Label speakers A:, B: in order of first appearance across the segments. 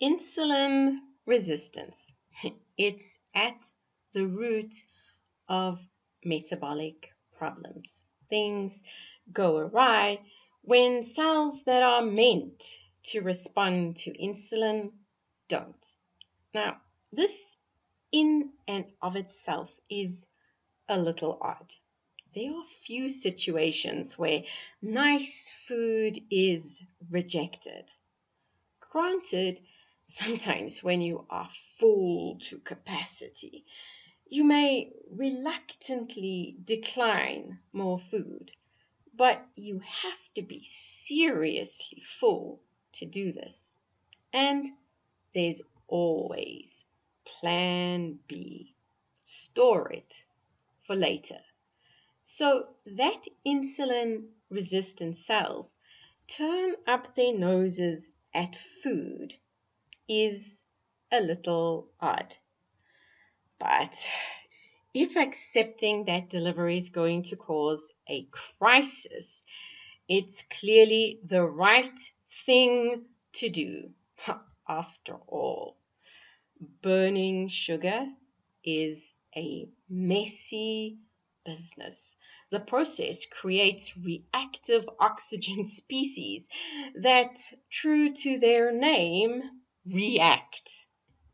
A: Insulin resistance. It's at the root of metabolic problems. Things go awry when cells that are meant to respond to insulin don't. Now, this in and of itself is a little odd. There are few situations where nice food is rejected. Granted, sometimes when you are full to capacity, you may reluctantly decline more food, but you have to be seriously full to do this. And there's always Plan B. Store it for later. So that insulin-resistant cells turn up their noses at food is a little odd. But if accepting that delivery is going to cause a crisis, it's clearly the right thing to do. After all, burning sugar is a messy business. The process creates reactive oxygen species that, true to their name, react.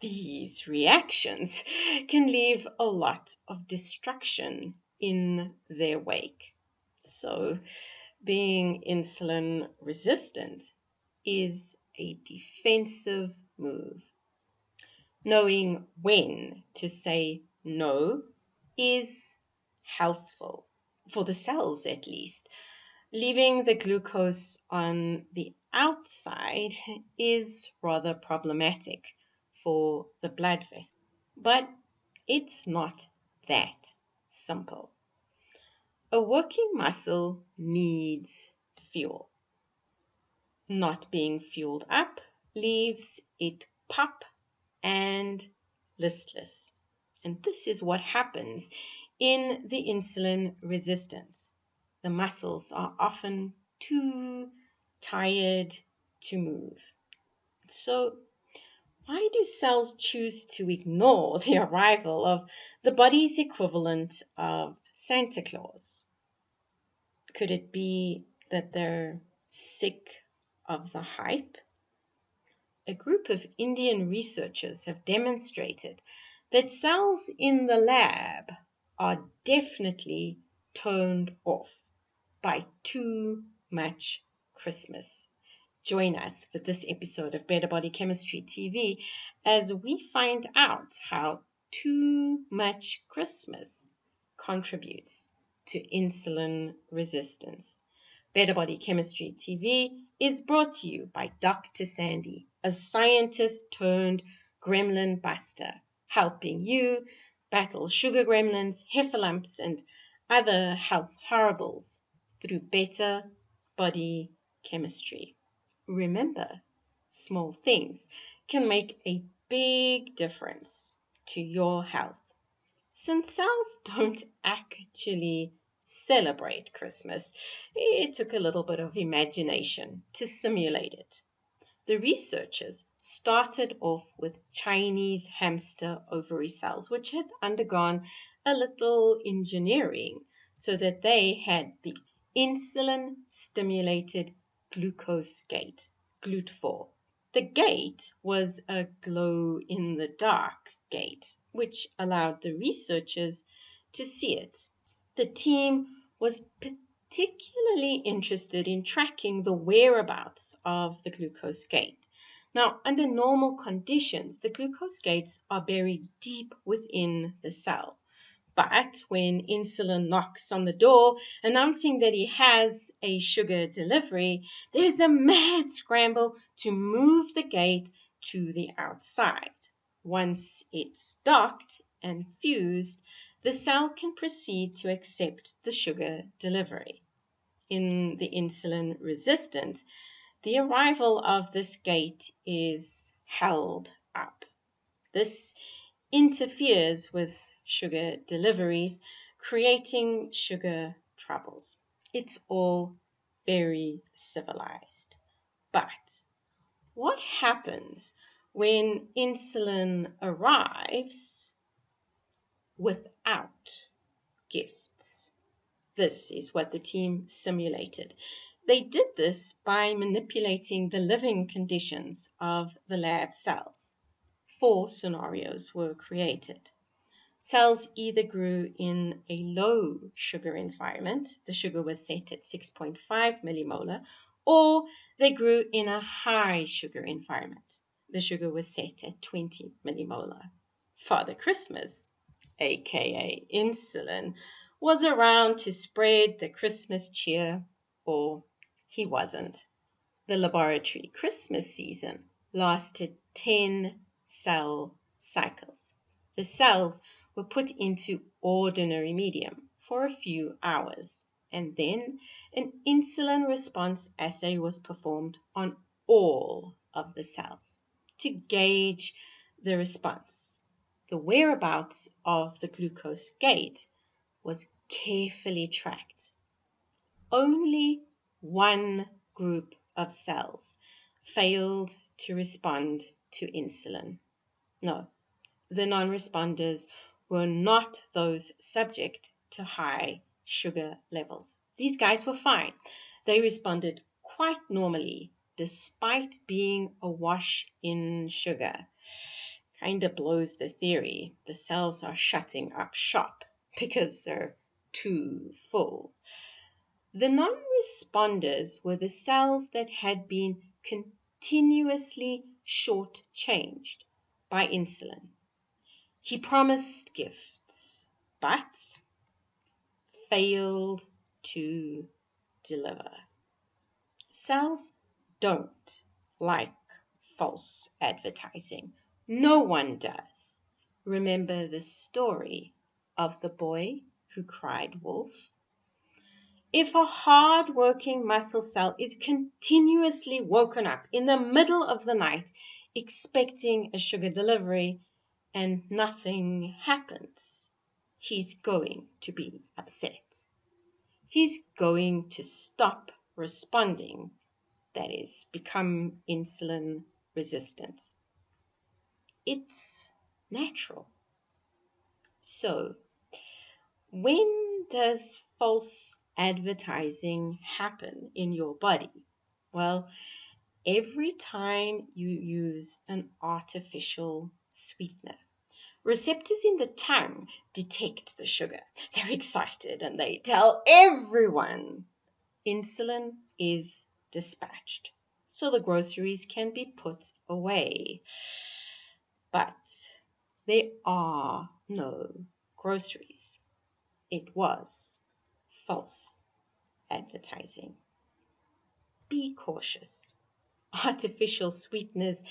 A: These reactions can leave a lot of destruction in their wake. So, being insulin resistant is a defensive move. Knowing when to say no is healthful, for the cells at least. Leaving the glucose on the outside is rather problematic for the blood vessel. But it's not that simple. A working muscle needs fuel. Not being fueled up leaves it pup and listless. And this is what happens in the insulin resistance. The muscles are often too tired to move. So, why do cells choose to ignore the arrival of the body's equivalent of Santa Claus? Could it be that they're sick of the hype? A group of Indian researchers have demonstrated that cells in the lab are definitely turned off by too much Christmas. Join us for this episode of Better Body Chemistry TV as we find out how too much Christmas contributes to insulin resistance. Better Body Chemistry TV is brought to you by Dr. Sandy, a scientist turned gremlin buster, helping you battle sugar gremlins, heifer lumps, and other health horribles through better body chemistry. Remember, small things can make a big difference to your health. Since cells don't actually celebrate Christmas, it took a little bit of imagination to simulate it. The researchers started off with Chinese hamster ovary cells, which had undergone a little engineering so that they had the insulin-stimulated glucose gate, GLUT4. The gate was a glow-in-the-dark gate, which allowed the researchers to see it. The team was particularly interested in tracking the whereabouts of the glucose gate. Now, under normal conditions, the glucose gates are buried deep within the cell. But when insulin knocks on the door, announcing that he has a sugar delivery, there's a mad scramble to move the gate to the outside. Once it's docked and fused, the cell can proceed to accept the sugar delivery. In the insulin resistant, the arrival of this gate is held up. This interferes with sugar deliveries, creating sugar troubles. It's all very civilized. But what happens when insulin arrives without gifts. This is what the team simulated. They did this by manipulating the living conditions of the lab cells. 4 scenarios were created. Cells either grew in a low sugar environment, the sugar was set at 6.5 millimolar, or they grew in a high sugar environment. The sugar was set at 20 millimolar. Father Christmas, aka insulin, was around to spread the Christmas cheer, or he wasn't. The laboratory Christmas season lasted 10 cell cycles. The cells were put into ordinary medium for a few hours, and then an insulin response assay was performed on all of the cells to gauge the response. The whereabouts of the glucose gate was carefully tracked. Only one group of cells failed to respond to insulin. No, the non-responders were not those subject to high sugar levels. These guys were fine. They responded quite normally despite being awash in sugar. Kind of blows the theory the cells are shutting up shop because they're too full. The non-responders were the cells that had been continuously short-changed by insulin. He promised gifts, but failed to deliver. Cells don't like false advertising. No one does. Remember the story of the boy who cried wolf? If a hard-working muscle cell is continuously woken up in the middle of the night expecting a sugar delivery and nothing happens, he's going to be upset. He's going to stop responding, that is, become insulin resistant. It's natural. So, when does false advertising happen in your body? Well, every time you use an artificial sweetener. Receptors in the tongue detect the sugar. They're excited and they tell everyone insulin is dispatched, so the groceries can be put away. But there are no groceries. It was false advertising. Be cautious. Artificial sweeteners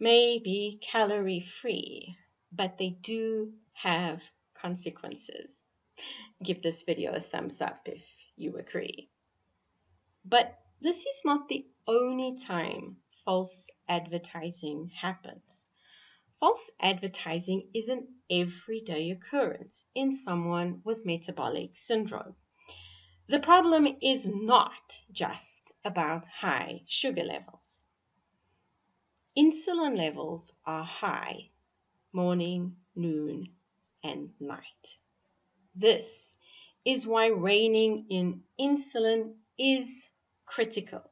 A: may be calorie-free, but they do have consequences. Give this video a thumbs up if you agree. But this is not the only time false advertising happens. False advertising is an everyday occurrence in someone with metabolic syndrome. The problem is not just about high sugar levels. Insulin levels are high morning, noon, and night. This is why reining in insulin is critical.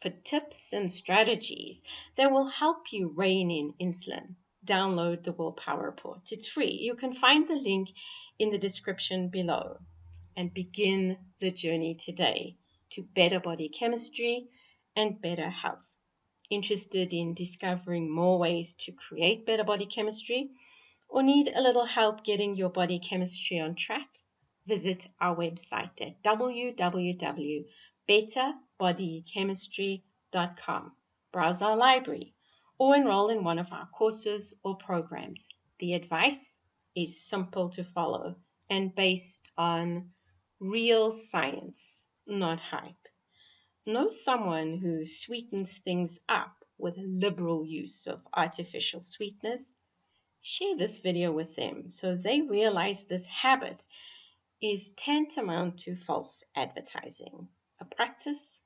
A: For tips and strategies that will help you rein in insulin, download the Willpower Report. It's free. You can find the link in the description below and begin the journey today to better body chemistry and better health. Interested in discovering more ways to create better body chemistry, or need a little help getting your body chemistry on track? Visit our website at www.betterbodychemistry.com. Browse our library or enroll in one of our courses or programs. The advice is simple to follow and based on real science, not hype. Know someone who sweetens things up with liberal use of artificial sweeteners? Share this video with them so they realize this habit is tantamount to false advertising, a practice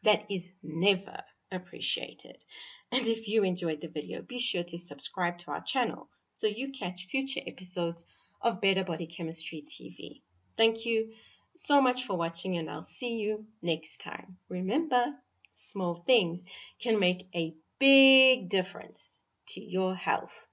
A: that is never appreciated. And if you enjoyed the video, be sure to subscribe to our channel so you catch future episodes of Better Body Chemistry TV. Thank you so much for watching, and I'll see you next time. Remember, small things can make a big difference to your health.